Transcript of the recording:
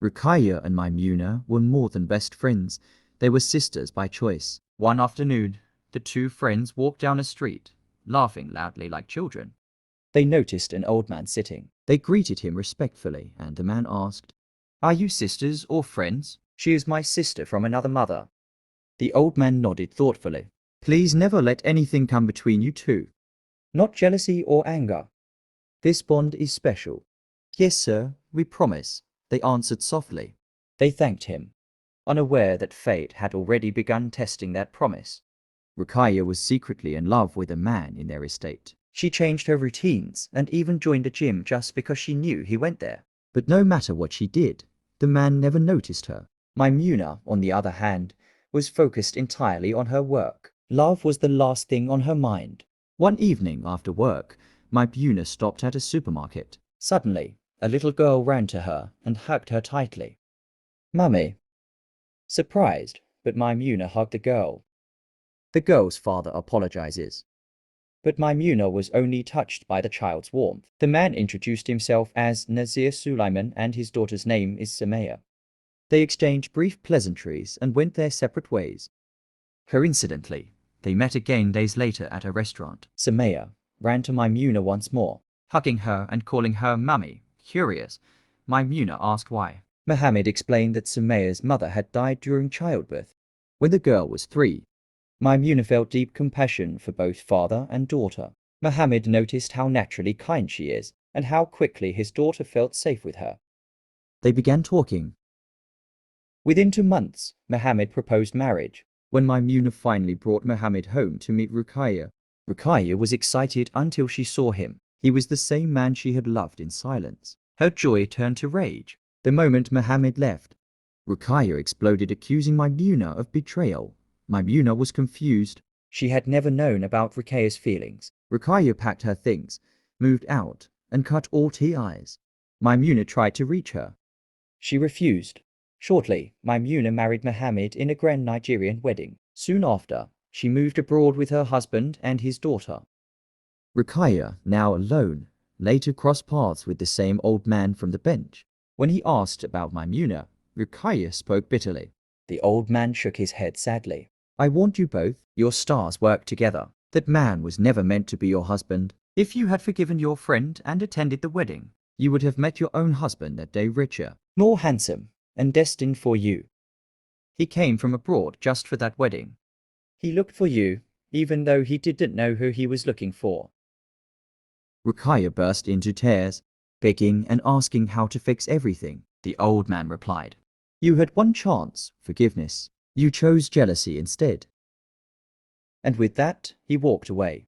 Ruqayya and Maimuna were more than best friends. They were sisters by choice. One afternoon, the two friends walked down a street, laughing loudly like children. They noticed an old man sitting. They greeted him respectfully, and the man asked, "Are you sisters or friends?" "She is my sister from another mother." The old man nodded thoughtfully. "Please never let anything come between you two. Not jealousy or anger. This bond is special." "Yes, sir, we promise," they answered softly. They thanked him, unaware that fate had already begun testing that promise. Ruqayya was secretly in love with a man in their estate. She changed her routines and even joined a gym just because she knew he went there. But no matter what she did, the man never noticed her. Maimuna, on the other hand, was focused entirely on her work. Love was the last thing on her mind. One evening after work, Maimuna stopped at a supermarket. Suddenly, a little girl ran to her and hugged her tightly. "Mummy." Surprised, but Maimuna hugged the girl. The girl's father apologizes. But Maimuna was only touched by the child's warmth. The man introduced himself as Nazir Sulaiman and his daughter's name is Samaya. They exchanged brief pleasantries and went their separate ways. Coincidentally, they met again days later at a restaurant. Samaya ran to Maimuna once more, hugging her and calling her mummy. Curious, Maimuna asked why. Mohammed explained that Samaya's mother had died during childbirth. When the girl was 3, Maimuna felt deep compassion for both father and daughter. Mohammed noticed how naturally kind she is and how quickly his daughter felt safe with her. They began talking. Within 2 months, Mohammed proposed marriage. When Maimuna finally brought Mohammed home to meet Ruqayya, Ruqayya was excited until she saw him. He was the same man she had loved in silence. Her joy turned to rage. The moment Mohammed left, Ruqayya exploded, accusing Maimuna of betrayal. Maimuna was confused. She had never known about Ruqayya's feelings. Ruqayya packed her things, moved out, and cut all ties. Maimuna tried to reach her. She refused. Shortly, Maimuna married Mohammed in a grand Nigerian wedding. Soon after, she moved abroad with her husband and his daughter. Ruqayya, now alone, later crossed paths with the same old man from the bench. When he asked about Maimuna, Ruqayya spoke bitterly. The old man shook his head sadly. "I warned you both. Your stars worked together. That man was never meant to be your husband. If you had forgiven your friend and attended the wedding, you would have met your own husband that day, richer, more handsome, and destined for you. He came from abroad just for that wedding. He looked for you, even though he didn't know who he was looking for." Ruqayya burst into tears, begging and asking how to fix everything. The old man replied, "You had one chance, forgiveness. You chose jealousy instead." And with that, he walked away.